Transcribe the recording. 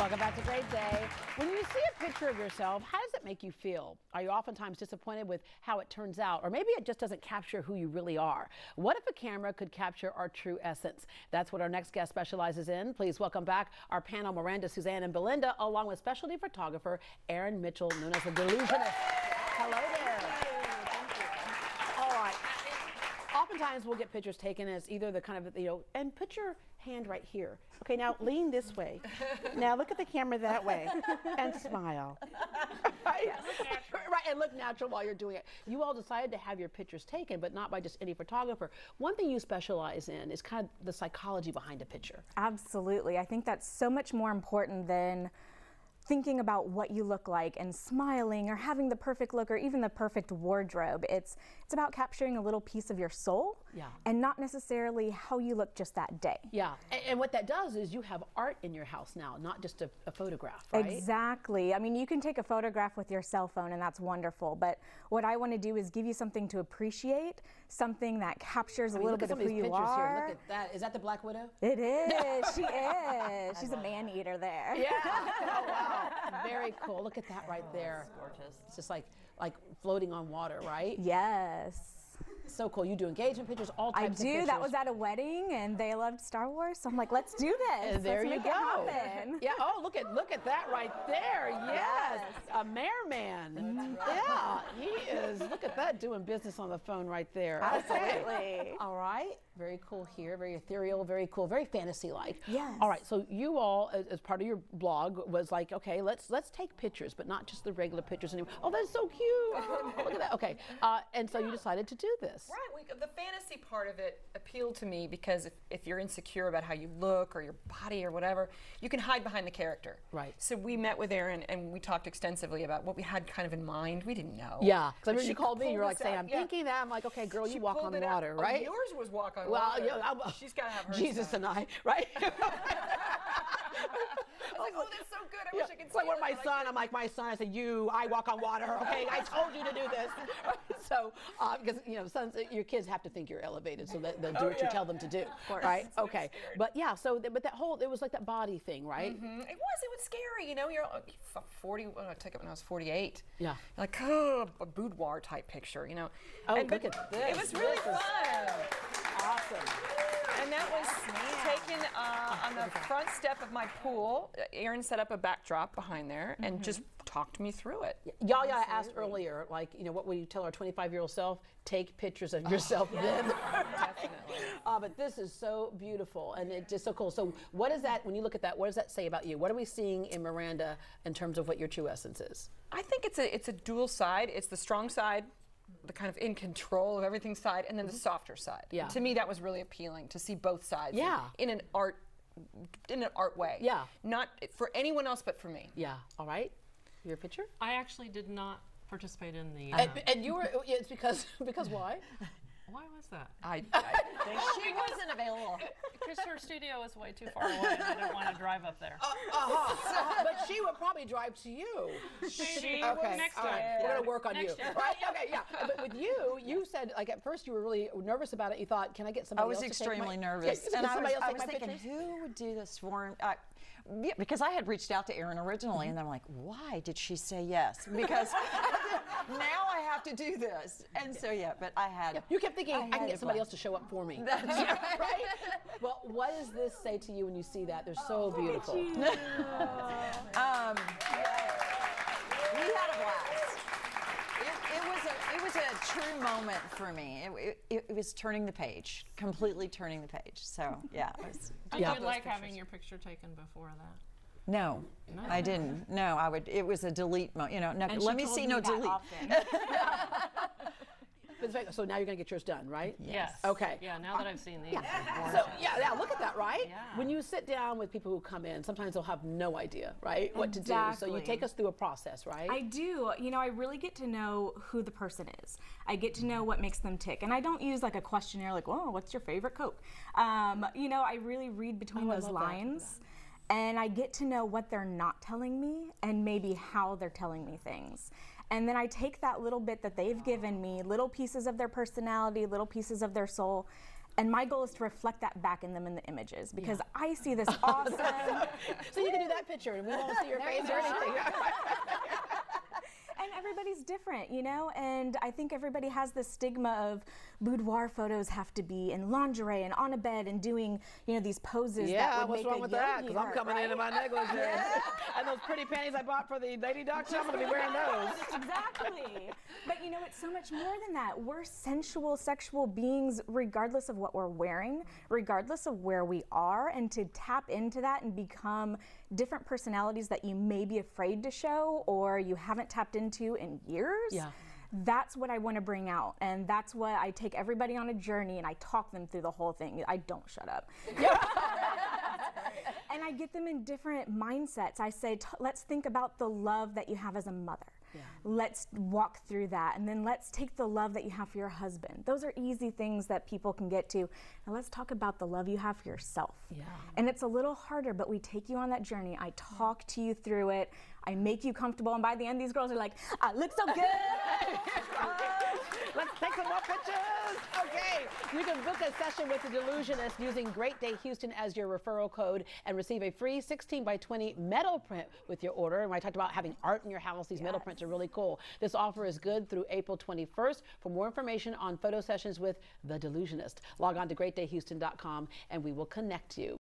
Welcome back to Great Day. When you see a picture of yourself, how does it make you feel? Are you oftentimes disappointed with how it turns out? Or maybe it just doesn't capture who you really are? What if a camera could capture our true essence? That's what our next guest specializes in. Please welcome back our panel, Miranda, Suzanne, and Belinda, along with specialty photographer Erin Mitchell, known as the Delusionist. Hello there. All right. Oftentimes we'll get pictures taken as either the kind of, and put your hand right here. Okay, now lean this way. Now look at the camera that way and smile. Right? Yes. Right, and look natural while you're doing it. You all decided to have your pictures taken, but not by just any photographer. One thing you specialize in is kind of the psychology behind a picture. Absolutely. I think that's so much more important than thinking about what you look like and smiling or having the perfect look or even the perfect wardrobe. It's about capturing a little piece of your soul, and not necessarily how you look just that day. Yeah, and what that does is you have art in your house now, not just a photograph, right? Exactly. I mean, you can take a photograph with your cell phone and that's wonderful, but what I want to do is give you something to appreciate, something that captures a little bit of who you are. Here. Look at that. Is that the Black Widow? It is. She is. She's a man-eater there. Yeah. Oh, wow. Very cool. Look at that right there. That's gorgeous. It's just like floating on water, right? Yes. So cool. You do engagement pictures, all types of pictures. That was at a wedding, and they loved Star Wars, so I'm like, let's do this. And there you go. Yeah. Oh, look at that right there. Yes. A mayorman. Right. Yeah. He is. Look at that, doing business on the phone right there. Absolutely. Okay. All right. Very cool here. Very ethereal. Very cool. Very fantasy-like. Yes. All right. So you all, as part of your blog, was like, okay, let's take pictures, but not just the regular pictures anymore. Oh, that's so cute. Look at that. Okay. And so you decided to do this. Right. The fantasy part of it appealed to me because if you're insecure about how you look or your body or whatever, you can hide behind the character. Right. So we met with Erin and we talked extensively about what we had kind of in mind. We didn't know. Yeah. Because I remember you called me and you were like saying, I'm thinking that. I'm like, okay, girl, you walk on water, right? Oh, yours was walk on water. Yeah, she's got to have hers. Jesus and I, right? Like, oh, that's so good. I wish I could see it's like when my that. son, I'm like, my son, I said, I walk on water, okay? I told you to do this. So, because, sons, your kids have to think you're elevated, so that they'll do what you tell them to do, right? Okay. But yeah, but that whole, it was like that body thing, right? It was scary, You're 40, I took it when I was 48. Yeah. You're like, oh, a boudoir type picture, Oh, look at this. It was really fun. Awesome. And that was taken on the front step of my pool. Erin set up a backdrop behind there and just talked me through it. Y'all asked earlier, like, what would you tell our 25-year-old self? Take pictures of yourself then. Definitely. But this is so beautiful and it's just so cool. So what is that, when you look at that, what does that say about you? What are we seeing in Miranda in terms of what your true essence is? I think it's a dual side. It's the strong side, the kind of in control of everything side, and then the softer side. Yeah. To me, that was really appealing to see both sides. Yeah. In an art way. Yeah. Not for anyone else but for me. Yeah. All right. Your picture? I actually did not participate in the. And you were. It's because why? Why was that? She wasn't available. Because her studio was way too far away and I didn't want to drive up there. But she would probably drive to you. She okay. next All time. right. We're gonna work on Next you. year. Right? Okay. Yeah. But with you said like at first you were really nervous about it. You thought, can I get somebody else to take my? I was extremely nervous, and I was my thinking, pictures? who would do this for him? Yeah, because I had reached out to Erin originally, and then I'm like, why did she say yes? Because now I have to do this, and so but I had. Yeah, you kept thinking I can get somebody else to show up for me. Right? Well, what does this say to you when you see that? They're so beautiful. We had a blast. It was a true moment for me. It was turning the page, completely turning the page. So yeah. Did you like having your picture taken before that? No, I didn't. No, I would. It was a delete moment. No, let me see no delete. So now you're gonna get yours done, right? Yes. Okay. Yeah. Now that I've seen these. So look at that, right? Yeah. When you sit down with people who come in, sometimes they'll have no idea, right, what to do. So you take us through a process, right? I do. I really get to know who the person is. I get to know what makes them tick, and I don't use like a questionnaire like, "Oh, what's your favorite Coke?" I really read between those lines. And I get to know what they're not telling me and maybe how they're telling me things. And then I take that little bit that they've given me, little pieces of their personality, little pieces of their soul, And my goal is to reflect that back in them in the images, because I see this awesome. So you can do that picture and we won't see your face or anything. And everybody's different, you know, and I think everybody has this stigma of boudoir photos have to be in lingerie and on a bed and doing, you know, these poses that would what's make wrong a with that? yogi Because I'm hurt, coming right? into my negligee. And those pretty panties I bought for the lady doctor, I'm going to be wearing those. Exactly. But you know, it's so much more than that. We're sensual, sexual beings regardless of what we're wearing, regardless of where we are, and to tap into that and become different personalities that you may be afraid to show or you haven't tapped into in years. Yeah. That's what I want to bring out, and that's what I take everybody on a journey and I talk them through the whole thing. I don't shut up. And I get them in different mindsets. I say, let's think about the love that you have as a mother. Yeah. Let's walk through that, and then let's take the love that you have for your husband. Those are easy things that people can get to. And let's talk about the love you have for yourself. Yeah. And it's a little harder, but we take you on that journey. I talk to you through it. I make you comfortable, and by the end, these girls are like, I look so good. Let's take some more pictures. Okay, you can book a session with the Delusionist using Great Day Houston as your referral code and receive a free 16x20 metal print with your order. And when I talked about having art in your house, these metal prints are really cool. This offer is good through April 21st. For more information on photo sessions with the Delusionist, log on to greatdayhouston.com and we will connect you.